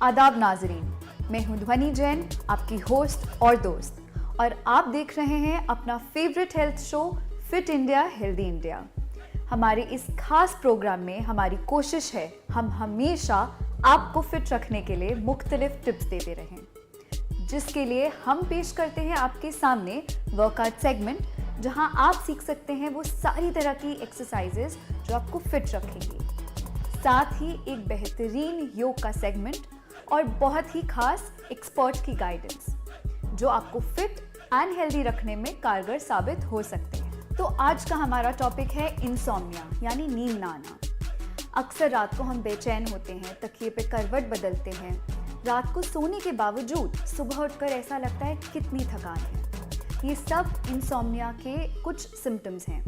आदाब नाजरीन, मैं हूं ध्वनि जैन, आपकी होस्ट और दोस्त, और आप देख रहे हैं अपना favourite health show fit India healthy India. हमारे इस खास प्रोग्राम में हमारी कोशिश है हम हमेशा आपको फिट रखने के लिए मुख्तलिफ टिप्स देते रहें, जिसके लिए हम पेश करते हैं आपके सामने वर्कआउट सेगमेंट, जहां आप सीख सकते हैं वो सारी तरह की एक्सरसाइजेज जो आपको फिट रखेंगी। साथ ही एक बेहतरीन योग का सेगमेंट और बहुत ही खास एक्सपर्ट की गाइडेंस जो आपको फिट एंड हेल्दी रखने में कारगर साबित हो सकते हैं। तो आज का हमारा टॉपिक है इंसोम्निया, यानी नींद ना आना। अक्सर रात को हम बेचैन होते हैं, तकिए पे करवट बदलते हैं, रात को सोने के बावजूद सुबह उठकर ऐसा लगता है कितनी थकान है। ये सब इंसोम्निया के कुछ सिम्टम्स हैं।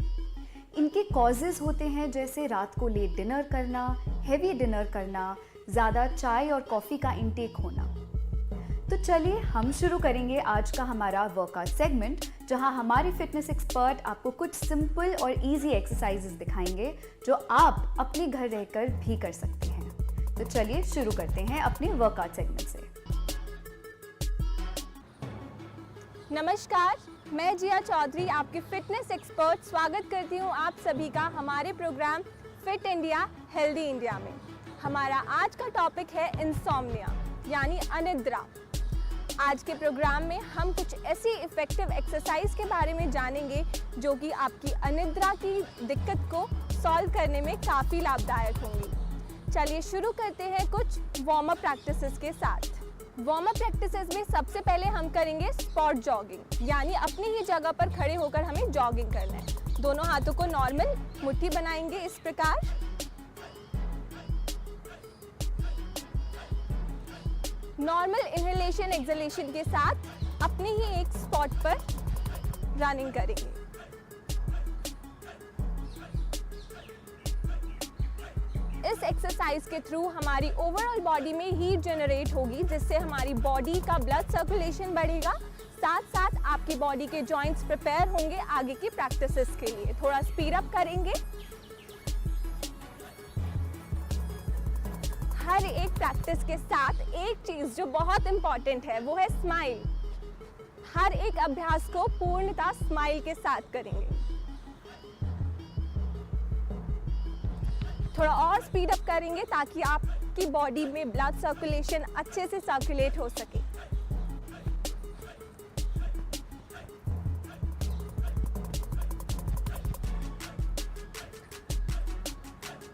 इनके कॉजेज़ होते हैं जैसे रात को लेट डिनर करना, हेवी डिनर करना, ज़्यादा चाय और कॉफ़ी का इंटेक होना। तो चलिए हम शुरू करेंगे आज का हमारा वर्कआउट सेगमेंट, जहां हमारे फिटनेस एक्सपर्ट आपको कुछ सिंपल और इजी एक्सरसाइजेस दिखाएंगे जो आप अपने घर रहकर भी कर सकते हैं। तो चलिए शुरू करते हैं अपने वर्कआउट सेगमेंट से। नमस्कार, मैं जिया चौधरी, आपकी फिटनेस एक्सपर्ट, स्वागत करती हूं आप सभी का हमारे program fit India healthy India में। हमारा आज का टॉपिक है इंसोम्निया, यानी अनिद्रा। आज के प्रोग्राम में हम कुछ ऐसी इफ़ेक्टिव एक्सरसाइज के बारे में जानेंगे जो कि आपकी अनिद्रा की दिक्कत को सॉल्व करने में काफ़ी लाभदायक होंगी। चलिए शुरू करते हैं कुछ वार्म अप प्रैक्टिसेस के साथ। वार्म अप प्रैक्टिसेस में सबसे पहले हम करेंगे स्पॉट जॉगिंग, यानी अपनी ही जगह पर खड़े होकर हमें जॉगिंग करना है। दोनों हाथों को नॉर्मल मुट्ठी बनाएंगे इस प्रकार। नॉर्मल इनहेलेशन एक्सहेलेशन के साथ अपने ही एक स्पॉट पर रनिंग करेंगे। इस एक्सरसाइज के थ्रू हमारी ओवरऑल बॉडी में हीट जनरेट होगी, जिससे हमारी बॉडी का ब्लड सर्कुलेशन बढ़ेगा। साथ साथ आपकी बॉडी के जॉइंट्स प्रिपेयर होंगे आगे की प्रैक्टिसेस के लिए। थोड़ा स्पीड अप करेंगे। हर एक प्रैक्टिस के साथ एक चीज जो बहुत इंपॉर्टेंट है वो है स्माइल। हर एक अभ्यास को पूर्णतः स्माइल के साथ करेंगे। थोड़ा और स्पीड अप करेंगे ताकि आपकी बॉडी में ब्लड सर्कुलेशन अच्छे से सर्कुलेट हो सके।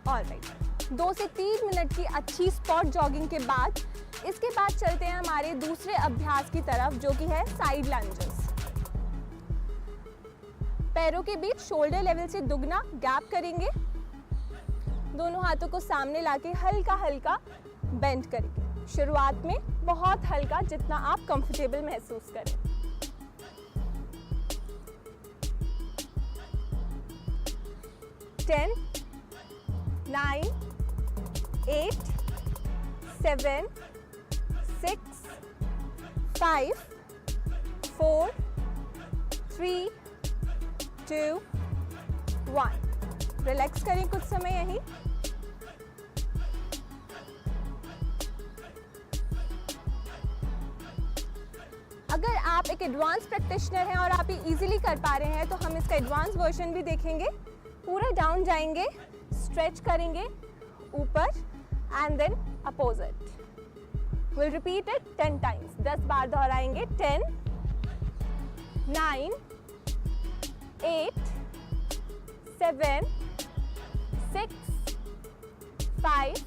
ऑलराइट, 2 से 3 मिनट की अच्छी स्पॉट जॉगिंग के बाद इसके बाद चलते हैं हमारे दूसरे अभ्यास की तरफ, जो कि है साइड लंजेस। पैरों के बीच शोल्डर लेवल से दुगना गैप करेंगे। दोनों हाथों को सामने लाके हल्का हल्का बेंड करेंगे। शुरुआत में बहुत हल्का, जितना आप कंफर्टेबल महसूस करें। टेन, 9, 8, 7, 6, 5, 4, 3, 2, 1। रिलैक्स करें कुछ समय यहीं। अगर आप एक एडवांस प्रैक्टिशनर हैं और आप ये इजीली कर पा रहे हैं तो हम इसका एडवांस वर्जन भी देखेंगे। पूरा डाउन जाएंगे, स्ट्रेच करेंगे ऊपर and then opposite. Will repeat it 10 times. 10 बार दोहराएंगे। 10, 9, 8, 7, 6, 5,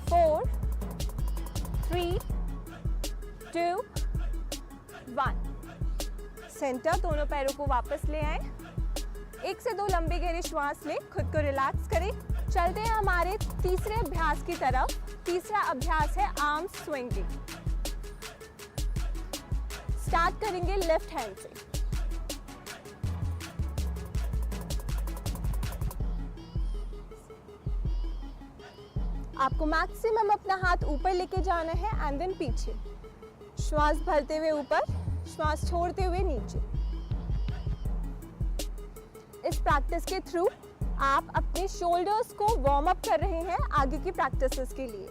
4, 3, 2, 1। सेंटर, दोनों पैरों को वापस ले आए। 1 से 2 लंबे गहरे श्वास लें, खुद को रिलैक्स करें। चलते हैं हमारे तीसरे अभ्यास की तरफ। तीसरा अभ्यास है आर्म स्विंगिंग। स्टार्ट करेंगे लेफ्ट हैंड से। आपको मैक्सिमम अपना हाथ ऊपर लेके जाना है एंड देन पीछे। श्वास भरते हुए ऊपर, श्वास छोड़ते हुए नीचे। इस प्रैक्टिस के थ्रू आप अपने शोल्डर्स को वार्म अप कर रहे हैं आगे की प्रैक्टिसेस के लिए।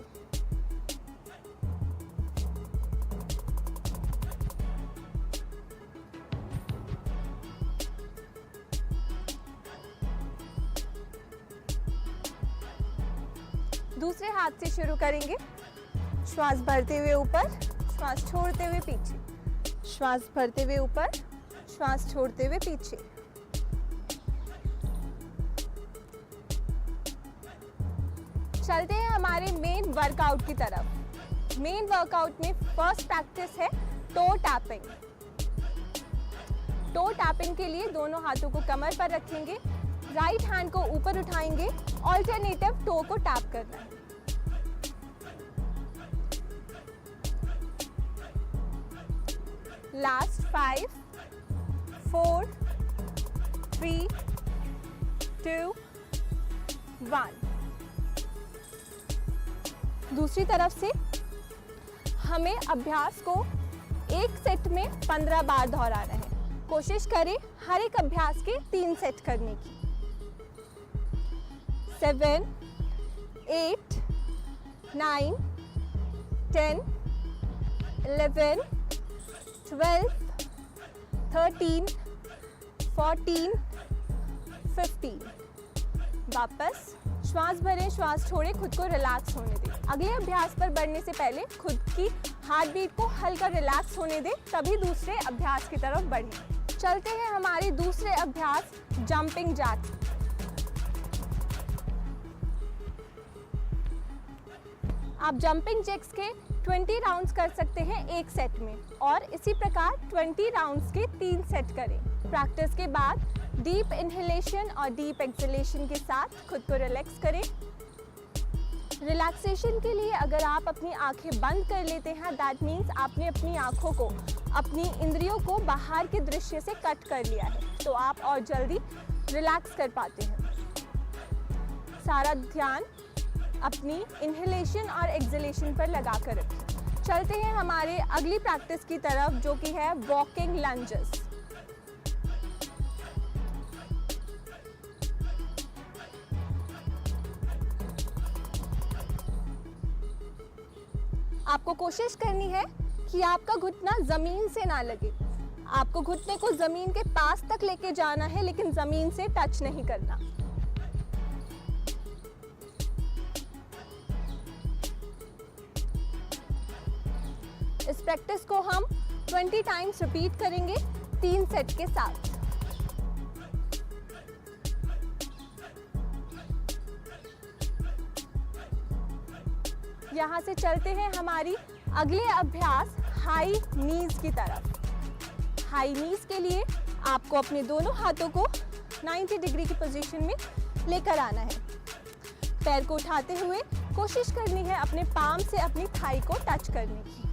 दूसरे हाथ से शुरू करेंगे। श्वास भरते हुए ऊपर, श्वास छोड़ते हुए पीछे, श्वास भरते हुए ऊपर, श्वास छोड़ते हुए पीछे। चलते हैं हमारे मेन वर्कआउट की तरफ। मेन वर्कआउट में फर्स्ट प्रैक्टिस है टो टैपिंग। टो टैपिंग के लिए दोनों हाथों को कमर पर रखेंगे, राइट हैंड को ऊपर उठाएंगे, ऑल्टरनेटिव टो को टैप करना है। लास्ट 5 4 3 2 1। दूसरी तरफ से हमें अभ्यास को एक सेट में 15 बार दोहराना है। कोशिश करें हर एक अभ्यास के 3 सेट करने की। 7 8 9 10 11 12 13 14 15। वापस श्वास भरें, श्वास छोड़ें, खुद को रिलैक्स होने दें। अगले अभ्यास पर बढ़ने से पहले खुद की हार्ट बीट को हल्का रिलैक्स होने दें, तभी दूसरे अभ्यास की तरफ बढ़ें। चलते हैं हमारे दूसरे अभ्यास जंपिंग जैक। आप जंपिंग जैक्स के 20 राउंड्स कर सकते हैं एक सेट में, और इसी प्रकार 20 राउंड्स के 3 सेट करें। प्रैक्टिस के बाद डीप इनहेलेशन और डीप एक्सहेलेशन के साथ खुद को रिलैक्स करें। रिलैक्सेशन के लिए अगर आप अपनी आंखें बंद कर लेते हैं, दैट मीन्स आपने अपनी आंखों को, अपनी इंद्रियों को बाहर के दृश्य से कट कर लिया है, तो आप और जल्दी रिलैक्स कर पाते हैं। सारा ध्यान अपनी इनहेलेशन और एक्सहेलेशन पर लगा कर रखें। चलते हैं हमारे अगली प्रैक्टिस की तरफ, जो कि है वॉकिंग लंजेस। आपको कोशिश करनी है कि आपका घुटना जमीन से ना लगे। आपको घुटने को जमीन के पास तक लेके जाना है, लेकिन जमीन से टच नहीं करना। इस प्रैक्टिस को हम 20 टाइम्स रिपीट करेंगे 3 सेट के साथ। यहाँ से चलते हैं हमारी अगले अभ्यास हाई नीज की तरफ। हाई नीज के लिए आपको अपने दोनों हाथों को 90 डिग्री की पोजीशन में लेकर आना है। पैर को उठाते हुए कोशिश करनी है अपने पाम से अपनी थाई को टच करने की।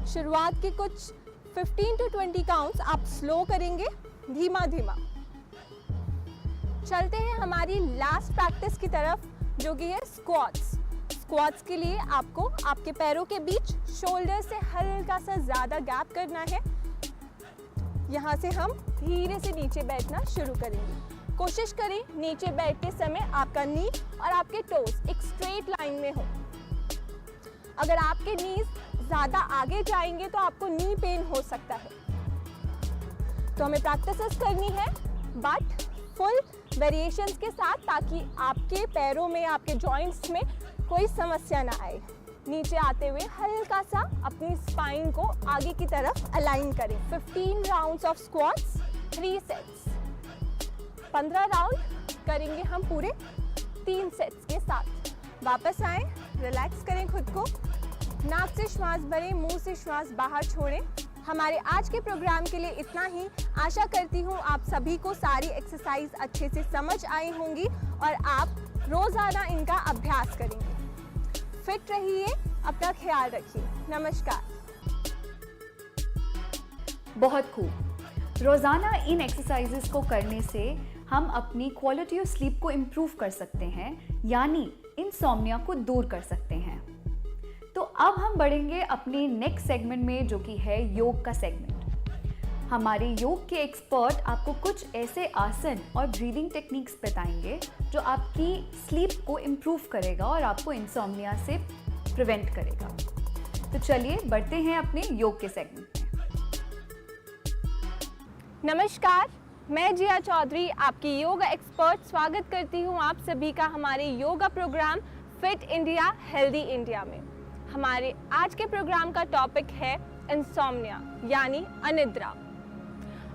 शुरुआत के कुछ 15 to 20 काउंट्स आप स्लो करेंगे, धीमा धीमा। चलते हैं हमारी लास्ट प्रैक्टिस की तरफ, जो कि है स्क्वाट्स। स्क्वाट्स के लिए आपको आपके पैरों के बीच शोल्डर से हल्का सा ज़्यादा गैप करना है। यहाँ से हम धीरे से नीचे बैठना शुरू करेंगे। कोशिश करें नीचे बैठते समय आपका नी और आपके टोस एक स्ट्रेट लाइन में हो। अगर आपके नीज ज़्यादा आगे जाएंगे तो आपको नी पेन हो सकता है। तो हमें प्रैक्टिस करनी है, बट फुल वेरिएशंस के साथ, ताकि आपके पैरों में, आपके जॉइंट्स में कोई समस्या ना आए। नीचे आते हुए हल्का सा अपनी स्पाइन को आगे की तरफ अलाइन करें। 15 rounds of squats, 3 sets. 15 round करेंगे हम पूरे 3 सेट्स के साथ। वापस आएं, रिलैक्स करें खुद को, नाक से श्वास भरें, मुंह से श्वास बाहर छोड़ें। हमारे आज के प्रोग्राम के लिए इतना ही। आशा करती हूँ आप सभी को सारी एक्सरसाइज अच्छे से समझ आई होंगी और आप रोज़ाना इनका अभ्यास करेंगे। फिट रहिए, अपना ख्याल रखिए। नमस्कार। बहुत खूब। रोज़ाना इन एक्सरसाइजेस को करने से हम अपनी क्वालिटी ऑफ स्लीप को इम्प्रूव कर सकते हैं, यानी इंसोम्निया को दूर कर सकते हैं। तो अब हम बढ़ेंगे अपने नेक्स्ट सेगमेंट में, जो कि है योग का सेगमेंट। हमारे योग के एक्सपर्ट आपको कुछ ऐसे आसन और ब्रीदिंग टेक्निक्स बताएंगे जो आपकी स्लीप को इम्प्रूव करेगा और आपको इंसोम्निया से प्रिवेंट करेगा। तो चलिए बढ़ते हैं अपने योग के सेगमेंट में। नमस्कार, मैं जिया चौधरी, आपकी योगा एक्सपर्ट, स्वागत करती हूँ आप सभी का हमारे yoga program fit India healthy India में। हमारे आज के प्रोग्राम का टॉपिक है इंसोम्निया यानी अनिद्रा।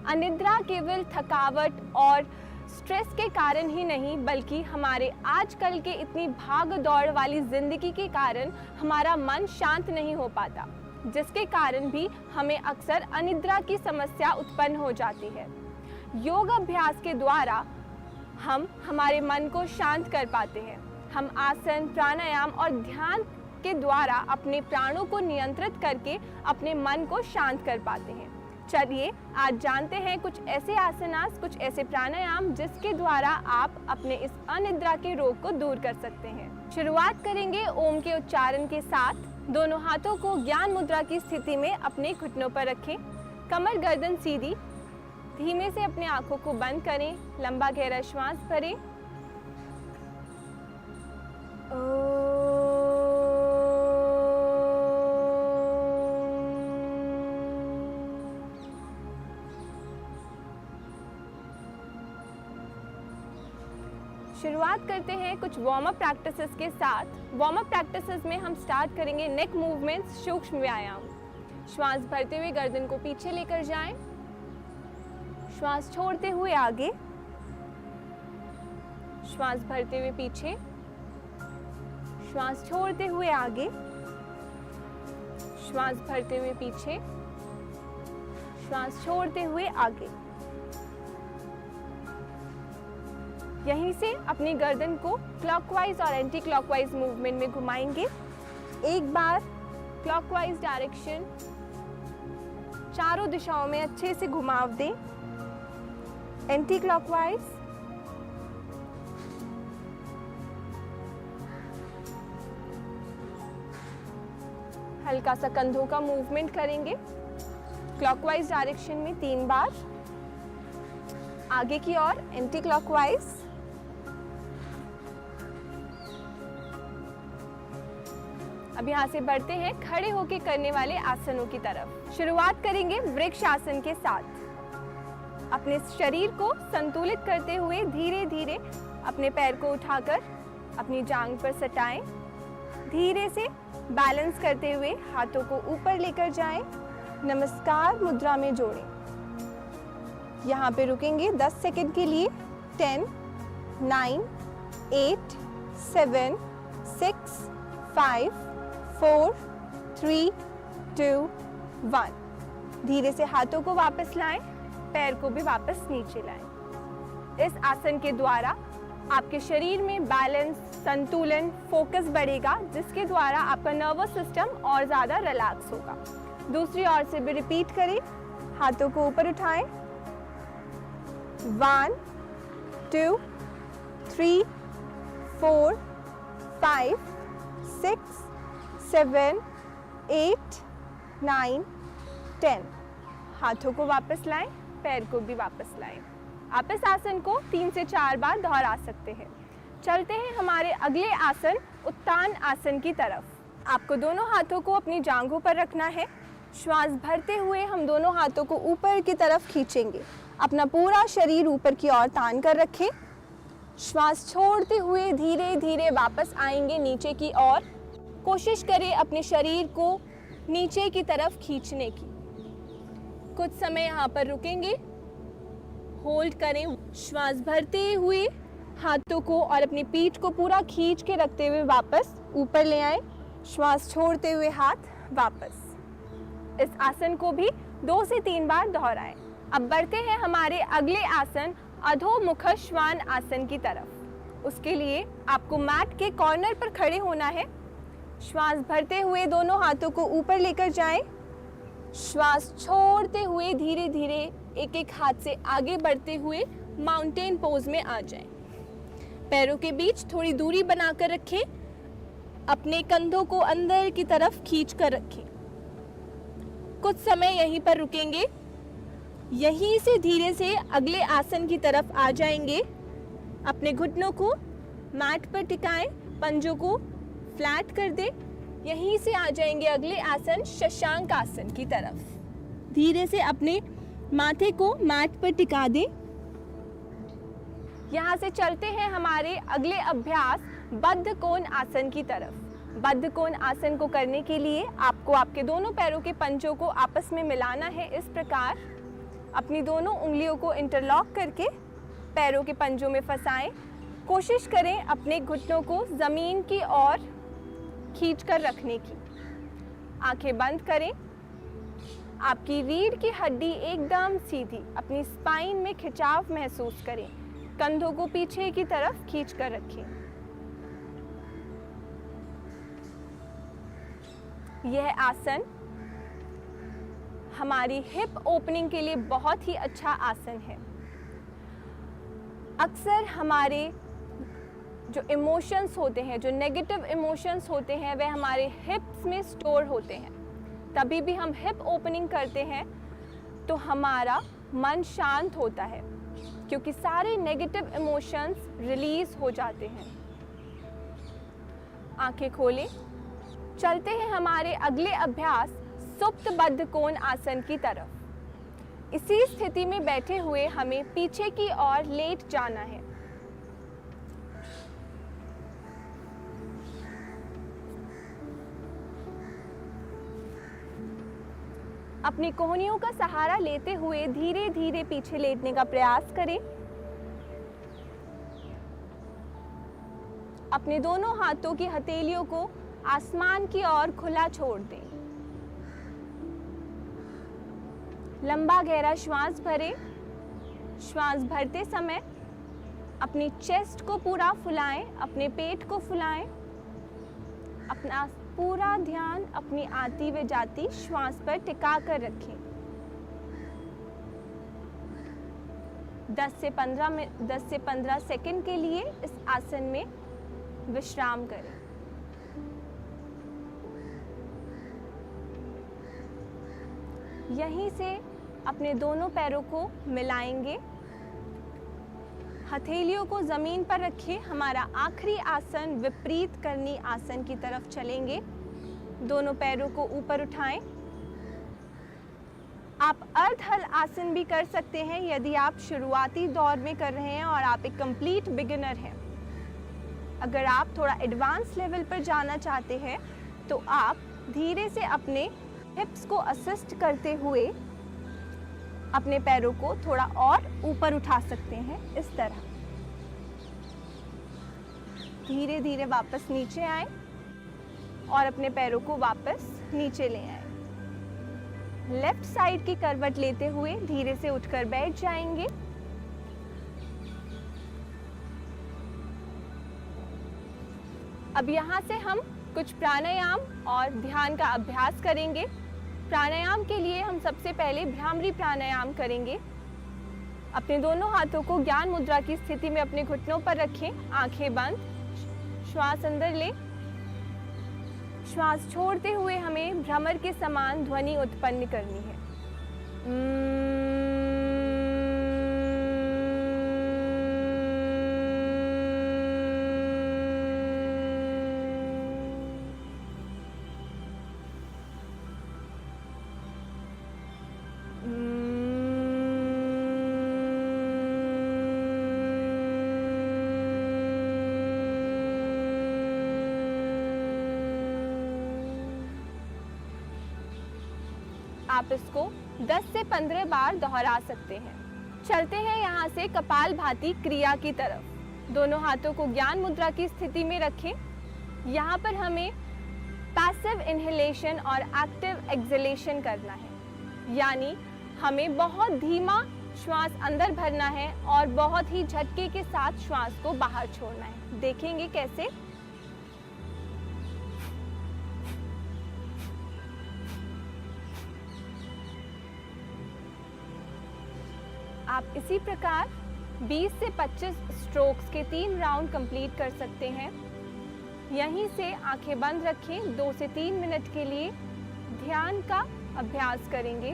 अनिद्रा केवल थकावट और स्ट्रेस के कारण ही नहीं बल्कि हमारे आजकल के इतनी भाग दौड़ वाली ज़िंदगी के कारण हमारा मन शांत नहीं हो पाता, जिसके कारण भी हमें अक्सर अनिद्रा की समस्या उत्पन्न हो जाती है। योग अभ्यास के द्वारा हम हमारे मन को शांत कर पाते हैं। हम आसन, प्राणायाम और ध्यान के द्वारा अपने प्राणों को नियंत्रित करके अपने मन को शांत कर पाते हैं। चलिए आज जानते हैं कुछ ऐसे आसनास, कुछ ऐसे प्राणायाम जिसके द्वारा आप अपने इस अनिद्रा के रोग को दूर कर सकते हैं। शुरुआत करेंगे ओम के उच्चारण के साथ। दोनों हाथों को ज्ञान मुद्रा की स्थिति में अपने घुटनों पर रखें। कमर गर्दन सीधी। धीमे से अपने आंखों को बंद करें। लंबा गहरा श्वास भरें। शुरुआत करते हैं कुछ वार्म अप प्रैक्टिसेस के साथ। वार्म अप प्रैक्टिसेस में हम स्टार्ट करेंगे नेक मूवमेंट्स, सूक्ष्म व्यायाम। श्वास भरते हुए गर्दन को पीछे लेकर जाएं। श्वास छोड़ते हुए आगे। श्वास भरते हुए पीछे। श्वास छोड़ते हुए आगे। श्वास भरते हुए पीछे। श्वास छोड़ते हुए आगे। यहीं से अपनी गर्दन को क्लॉकवाइज और एंटी क्लॉकवाइज मूवमेंट में घुमाएंगे। एक बार क्लॉकवाइज डायरेक्शन, चारों दिशाओं में अच्छे से घुमाव दें। एंटी क्लॉकवाइज, हल्का सा कंधों का मूवमेंट करेंगे। क्लॉकवाइज डायरेक्शन में 3 बार। आगे की ओर एंटी क्लॉकवाइज। अब यहाँ से बढ़ते हैं खड़े होकर करने वाले आसनों की तरफ। शुरुआत करेंगे वृक्ष आसन के साथ। अपने शरीर को संतुलित करते हुए धीरे धीरे अपने पैर को उठाकर अपनी जांघ पर सटाएं। धीरे से बैलेंस करते हुए हाथों को ऊपर लेकर जाएं। नमस्कार मुद्रा में जोड़ें। यहाँ पे रुकेंगे 10 सेकंड के लिए। 10, 9, 8, 7, 6, 5, 4, 3, 2, 1। धीरे से हाथों को वापस लाएं, पैर को भी वापस नीचे लाएं। इस आसन के द्वारा आपके शरीर में बैलेंस, संतुलन, फोकस बढ़ेगा, जिसके द्वारा आपका नर्वस सिस्टम और ज़्यादा रिलैक्स होगा। दूसरी ओर से भी रिपीट करें। हाथों को ऊपर उठाएं। 1, 2, 3, 4, 5, 6, 7, 8, 9, 10। हाथों को वापस लाएं, पैर को भी वापस लाएं। आप इस आसन को 3 से 4 बार दोहरा सकते हैं। चलते हैं हमारे अगले आसन उत्तान आसन की तरफ। आपको दोनों हाथों को अपनी जांघों पर रखना है। श्वास भरते हुए हम दोनों हाथों को ऊपर की तरफ खींचेंगे। अपना पूरा शरीर ऊपर की ओर तान कर रखें। श्वास छोड़ते हुए धीरे धीरे वापस आएंगे नीचे की ओर। कोशिश करें अपने शरीर को नीचे की तरफ खींचने की। कुछ समय यहाँ पर रुकेंगे, होल्ड करें। श्वास भरते हुए हाथों को और अपनी पीठ को पूरा खींच के रखते हुए वापस ऊपर ले आए। श्वास छोड़ते हुए हाथ वापस। इस आसन को भी 2 से 3 बार दोहराएं। अब बढ़ते हैं हमारे अगले आसन अधोमुख श्वान आसन की तरफ। उसके लिए आपको मैट के कॉर्नर पर खड़े होना है। श्वास भरते हुए दोनों हाथों को ऊपर लेकर जाएं। श्वास छोड़ते हुए धीरे धीरे एक एक हाथ से आगे बढ़ते हुए माउंटेन पोज में आ जाएं। पैरों के बीच थोड़ी दूरी बनाकर रखें। अपने कंधों को अंदर की तरफ खींच कर रखें। कुछ समय यहीं पर रुकेंगे। यहीं से धीरे से अगले आसन की तरफ आ जाएंगे। अपने घुटनों को मैट पर टिकाएं, पंजों को फ्लैट कर दें। यहीं से आ जाएंगे अगले आसन शशांक आसन की तरफ। धीरे से अपने माथे को मैट पर टिका दें। यहाँ से चलते हैं हमारे अगले अभ्यास बद्ध कोण आसन की तरफ। बद्ध कोण आसन को करने के लिए आपको आपके दोनों पैरों के पंजों को आपस में मिलाना है। इस प्रकार अपनी दोनों उंगलियों को इंटरलॉक करके पैरों के पंजों में फंसाएं। कोशिश करें अपने घुटनों को ज़मीन की ओर खींचकर रखने की। आंखें बंद करें। आपकी रीढ़ की हड्डी एकदम सीधी, अपनी स्पाइन में खिंचाव महसूस करें। कंधों को पीछे की तरफ खींच कर रखें। यह आसन हमारी हिप ओपनिंग के लिए बहुत ही अच्छा आसन है। अक्सर हमारे जो इमोशंस होते हैं, जो नेगेटिव इमोशंस होते हैं, वे हमारे हिप्स में स्टोर होते हैं। तभी भी हम हिप ओपनिंग करते हैं तो हमारा मन शांत होता है, क्योंकि सारे नेगेटिव इमोशंस रिलीज हो जाते हैं। आंखें खोलें। चलते हैं हमारे अगले अभ्यास सुप्त बद्ध कोण आसन की तरफ। इसी स्थिति में बैठे हुए हमें पीछे की ओर लेट जाना है। अपनी कोहनियों का सहारा लेते हुए धीरे धीरे पीछे लेटने का प्रयास करें। अपने दोनों हाथों की हथेलियों को आसमान की ओर खुला छोड़ दें। लंबा गहरा श्वास भरें। श्वास भरते समय अपनी चेस्ट को पूरा फुलाएं, अपने पेट को फुलाएं। अपना पूरा ध्यान अपनी आती व जाती श्वास पर टिका कर रखें। 10 से 15 सेकंड के लिए इस आसन में विश्राम करें। यहीं से अपने दोनों पैरों को मिलाएंगे। हथेलियों को ज़मीन पर रखें। हमारा आखिरी आसन विपरीत करनी आसन की तरफ चलेंगे। दोनों पैरों को ऊपर उठाएं। आप अर्ध हल आसन भी कर सकते हैं यदि आप शुरुआती दौर में कर रहे हैं और आप एक कंप्लीट बिगिनर हैं। अगर आप थोड़ा एडवांस लेवल पर जाना चाहते हैं तो आप धीरे से अपने हिप्स को असिस्ट करते हुए अपने पैरों को थोड़ा और ऊपर उठा सकते हैं। इस तरह धीरे धीरे वापस नीचे आए और अपने पैरों को वापस नीचे ले आए। लेफ्ट साइड की करवट लेते हुए धीरे से उठकर बैठ जाएंगे। अब यहाँ से हम कुछ प्राणायाम और ध्यान का अभ्यास करेंगे। प्राणायाम के लिए हम सबसे पहले भ्रामरी प्राणायाम करेंगे। अपने दोनों हाथों को ज्ञान मुद्रा की स्थिति में अपने घुटनों पर रखें। आंखें बंद। श्वास अंदर लें। श्वास छोड़ते हुए हमें भ्रमर के समान ध्वनि उत्पन्न करनी है। आप इसको 10 से 15 बार दोहरा सकते हैं। चलते हैं यहाँ से कपालभाति क्रिया की तरफ। दोनों हाथों को ज्ञान मुद्रा की स्थिति में रखें। यहाँ पर हमें पैसिव इनहेलेशन और एक्टिव एक्सहेलेशन करना है, यानी हमें बहुत धीमा श्वास अंदर भरना है और बहुत ही झटके के साथ श्वास को बाहर छोड़ना है। देखेंगे कैसे। आप इसी प्रकार 20 से 25 स्ट्रोक्स के 3 राउंड कंप्लीट कर सकते हैं। यहीं से आंखें बंद रखें। 2 से 3 मिनट के लिए ध्यान का अभ्यास करेंगे।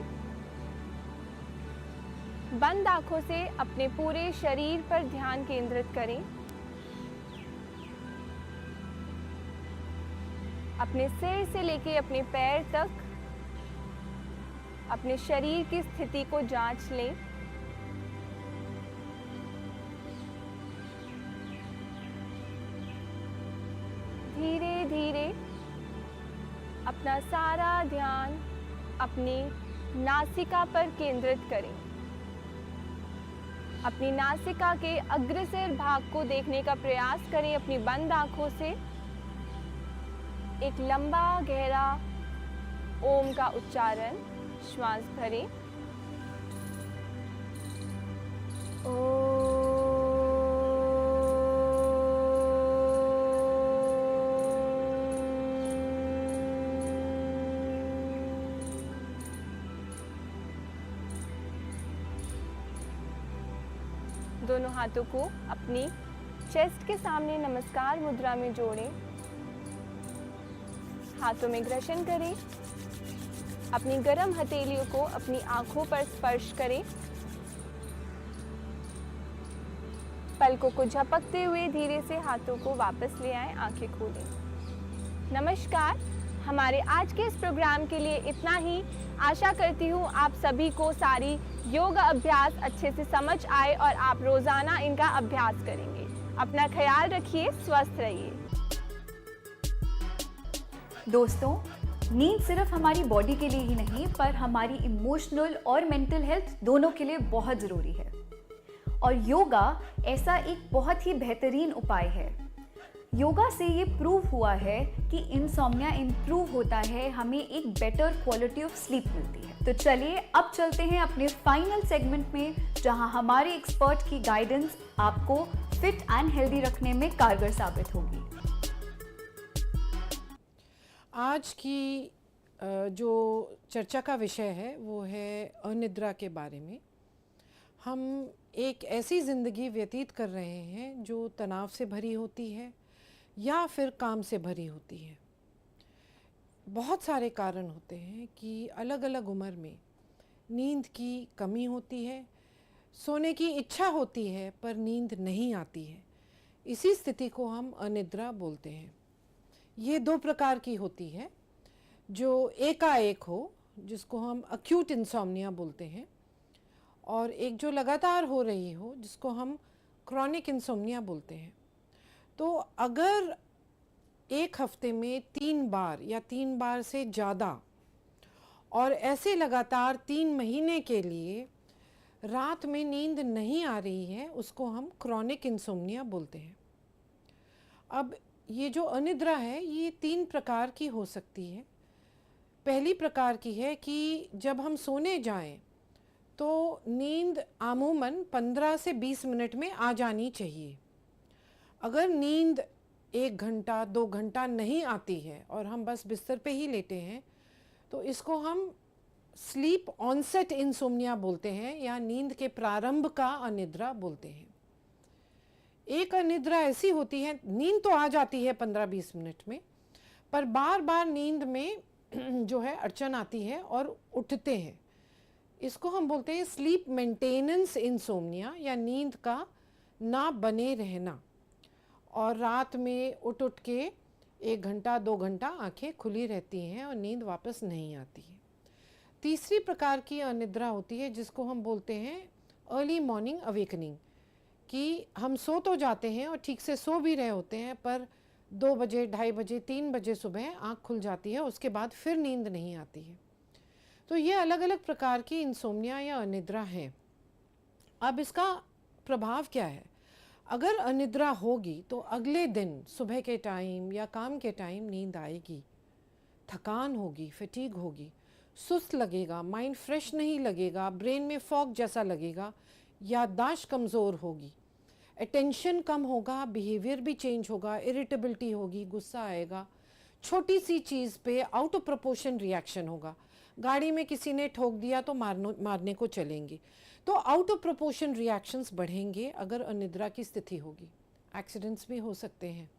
बंद आंखों से अपने पूरे शरीर पर ध्यान केंद्रित करें। अपने सिर से लेके अपने पैर तक अपने शरीर की स्थिति को जांच लें। धीरे धीरे अपना सारा ध्यान अपनी नासिका पर केंद्रित करें। अपनी नासिका के अग्रसिर भाग को देखने का प्रयास करें अपनी बंद आंखों से। एक लंबा गहरा ओम का उच्चारण, श्वास भरें। दोनों हाथों को अपनी चेस्ट के सामने नमस्कार मुद्रा में जोड़ें। हाथों में घर्षण करें। अपनी गर्म हथेलियों को अपनी आंखों पर स्पर्श करें। पलकों को झपकते हुए धीरे से हाथों को वापस ले आएं, आंखें खोलें। नमस्कार, हमारे आज के इस प्रोग्राम के लिए इतना ही। आशा करती हूँ आप सभी को सारी योग अभ्यास अच्छे से समझ आए और आप रोजाना इनका अभ्यास करेंगे। अपना ख्याल रखिए, स्वस्थ रहिए। दोस्तों, नींद सिर्फ हमारी बॉडी के लिए ही नहीं पर हमारी इमोशनल और मेंटल हेल्थ दोनों के लिए बहुत ज़रूरी है। और योगा ऐसा एक बहुत ही बेहतरीन उपाय है। योगा से ये प्रूव हुआ है कि इंसोम्निया इम्प्रूव होता है, हमें एक बेटर क्वालिटी ऑफ स्लीप मिलती है। तो चलिए अब चलते हैं अपने फाइनल सेगमेंट में, जहां हमारे एक्सपर्ट की गाइडेंस आपको फिट एंड हेल्दी रखने में कारगर साबित होगी। आज की जो चर्चा का विषय है वो है अनिद्रा के बारे में। हम एक ऐसी ज़िंदगी व्यतीत कर रहे हैं जो तनाव से भरी होती है या फिर काम से भरी होती है। बहुत सारे कारण होते हैं कि अलग अलग उम्र में नींद की कमी होती है, सोने की इच्छा होती है पर नींद नहीं आती है। इसी स्थिति को हम अनिद्रा बोलते हैं। ये दो प्रकार की होती है, जो एकाएक हो जिसको हम अक्यूट इंसोम्निया बोलते हैं, और एक जो लगातार हो रही हो जिसको हम क्रॉनिक इंसोम्निया बोलते हैं। तो अगर एक हफ्ते में 3 बार या 3 बार से ज़्यादा और ऐसे लगातार 3 महीने के लिए रात में नींद नहीं आ रही है, उसको हम क्रॉनिक इंसोम्निया बोलते हैं। अब ये जो अनिद्रा है ये 3 प्रकार की हो सकती है। पहली प्रकार की है कि जब हम सोने जाएं तो नींद आमूमन 15 से 20 मिनट में आ जानी चाहिए। अगर नींद 1 घंटा 2 घंटा नहीं आती है और हम बस बिस्तर पे ही लेटे हैं तो इसको हम स्लीप ऑनसेट इंसोम्निया बोलते हैं या नींद के प्रारंभ का अनिद्रा बोलते हैं। एक अनिद्रा ऐसी होती है, नींद तो आ जाती है 15-20 मिनट में, पर बार बार नींद में जो है अड़चन आती है और उठते हैं। इसको हम बोलते हैं स्लीप मेंटेनेंस इंसोम्निया या नींद का ना बने रहना, और रात में उठ के 1 घंटा 2 घंटा आंखें खुली रहती हैं और नींद वापस नहीं आती है। तीसरी प्रकार की अनिद्रा होती है जिसको हम बोलते हैं अर्ली मॉर्निंग अवेकनिंग, कि हम सो तो जाते हैं और ठीक से सो भी रहे होते हैं पर 2 बजे 2:30 बजे 3 बजे सुबह आँख खुल जाती है, उसके बाद फिर नींद नहीं आती है। तो ये अलग अलग प्रकार की इंसोम्निया या अनिद्रा है। अब इसका प्रभाव क्या है? अगर अनिद्रा होगी तो अगले दिन सुबह के टाइम या काम के टाइम नींद आएगी, थकान होगी, फटीग होगी, सुस्त लगेगा, माइंड फ्रेश नहीं लगेगा, ब्रेन में फॉग जैसा लगेगा, याददाश्त कमज़ोर होगी, अटेंशन कम होगा, बिहेवियर भी चेंज होगा, इरिटेबिलिटी होगी, गुस्सा आएगा, छोटी सी चीज़ पे आउट ऑफ प्रोपोर्शन रिएक्शन होगा। गाड़ी में किसी ने ठोक दिया तो मारने को चलेंगे। तो आउट ऑफ प्रोपोर्शन रिएक्शंस बढ़ेंगे अगर अनिद्रा की स्थिति होगी। एक्सीडेंट्स भी हो सकते हैं।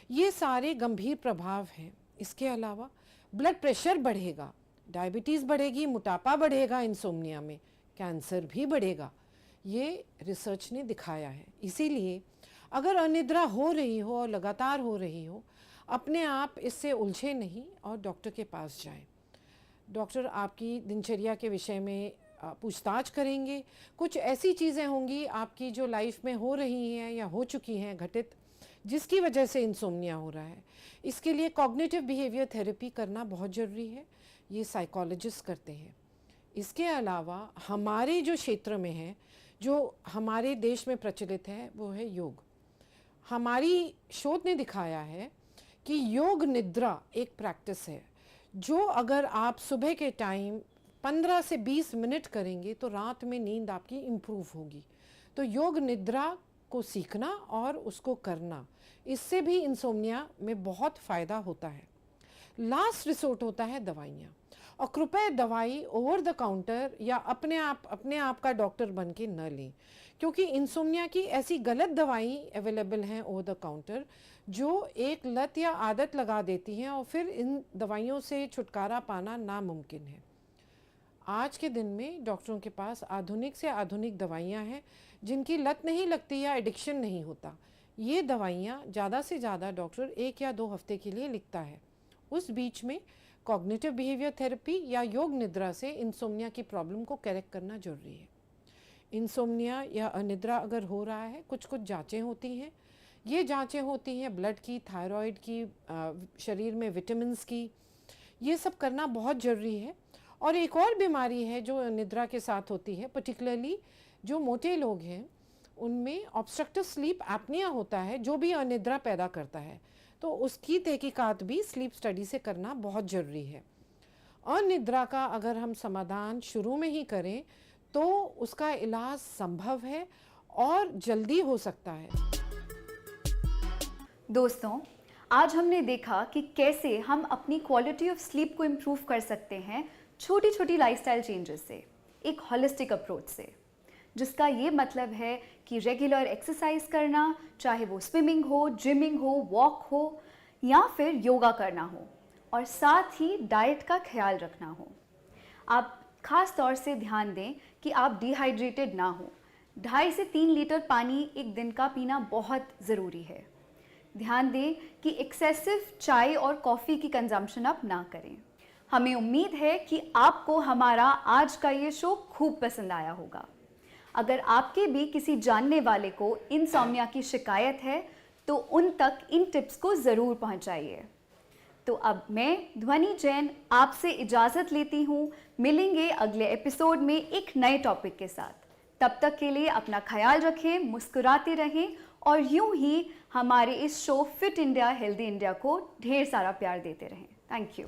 ये सारे गंभीर प्रभाव हैं। इसके अलावा ब्लड प्रेशर बढ़ेगा, डायबिटीज़ बढ़ेगी, मोटापा बढ़ेगा, इंसोम्निया में कैंसर भी बढ़ेगा। ये रिसर्च ने दिखाया है। इसीलिए अगर अनिद्रा हो रही हो और लगातार हो रही हो, अपने आप इससे उलझे नहीं और डॉक्टर के पास जाएं। डॉक्टर आपकी दिनचर्या के विषय में पूछताछ करेंगे। कुछ ऐसी चीज़ें होंगी आपकी जो लाइफ में हो रही हैं या हो चुकी हैं घटित, जिसकी वजह से इंसोम्निया हो रहा है। इसके लिए कॉग्निटिव बिहेवियर थेरेपी करना बहुत ज़रूरी है, ये साइकोलॉजिस्ट करते हैं। इसके अलावा हमारे जो क्षेत्र में है, जो हमारे देश में प्रचलित है, वो है योग। हमारी शोध ने दिखाया है कि योग निद्रा एक प्रैक्टिस है जो अगर आप सुबह के टाइम 15 से 20 मिनट करेंगे तो रात में नींद आपकी इम्प्रूव होगी। तो योग निद्रा को सीखना और उसको करना, इससे भी इंसोम्निया में बहुत फ़ायदा होता है। लास्ट रिसोर्ट होता है दवाइयाँ, और कृपया दवाई ओवर द काउंटर या अपने आप का डॉक्टर बन के न लें, क्योंकि इंसोम्निया की ऐसी गलत दवाई अवेलेबल हैं ओवर द काउंटर जो एक लत या आदत लगा देती हैं और फिर इन दवाइयों से छुटकारा पाना नामुमकिन है। आज के दिन में डॉक्टरों के पास आधुनिक से आधुनिक दवाइयाँ हैं जिनकी लत नहीं लगती या एडिक्शन नहीं होता। ये दवाइयाँ ज़्यादा से ज़्यादा डॉक्टर 1 या 2 हफ्ते के लिए लिखता है। उस बीच में कॉग्निटिव बिहेवियर थेरेपी या योग निद्रा से इंसोम्निया की प्रॉब्लम को करेक्ट करना जरूरी है। इंसोम्निया या अनिद्रा अगर हो रहा है, कुछ जांचें होती हैं। ये जांचें होती हैं ब्लड की, थायराइड की, शरीर में विटामिन्स की, ये सब करना बहुत ज़रूरी है। और एक और बीमारी है जो अनिद्रा के साथ होती है, पर्टिकुलरली जो मोटे लोग हैं उनमें ऑब्स्ट्रक्टिव स्लीप एपनिया होता है जो भी अनिद्रा पैदा करता है। तो उसकी तहकीकात भी स्लीप स्टडी से करना बहुत ज़रूरी है। अनिद्रा का अगर हम समाधान शुरू में ही करें तो उसका इलाज संभव है और जल्दी हो सकता है। दोस्तों, आज हमने देखा कि कैसे हम अपनी क्वालिटी ऑफ स्लीप को इम्प्रूव कर सकते हैं छोटी छोटी लाइफस्टाइल चेंजेस से, एक होलिस्टिक अप्रोच से, जिसका ये मतलब है कि रेगुलर एक्सरसाइज करना, चाहे वो स्विमिंग हो, जिमिंग हो, वॉक हो या फिर योगा करना हो, और साथ ही डाइट का ख्याल रखना हो। आप खास तौर से ध्यान दें कि आप डिहाइड्रेटेड ना हो। 2.5 से 3 लीटर पानी एक दिन का पीना बहुत ज़रूरी है। ध्यान दें कि एक्सेसिव चाय और कॉफ़ी की कंजम्पशन आप ना करें। हमें उम्मीद है कि आपको हमारा आज का ये शो खूब पसंद आया होगा। अगर आपके भी किसी जानने वाले को इंसोम्निया की शिकायत है तो उन तक इन टिप्स को ज़रूर पहुंचाइए। तो अब मैं ध्वनि जैन आपसे इजाज़त लेती हूँ। मिलेंगे अगले एपिसोड में एक नए टॉपिक के साथ। तब तक के लिए अपना ख्याल रखें, मुस्कुराते रहें और यूं ही हमारे इस show fit India healthy India को ढेर सारा प्यार देते रहें। Thank you.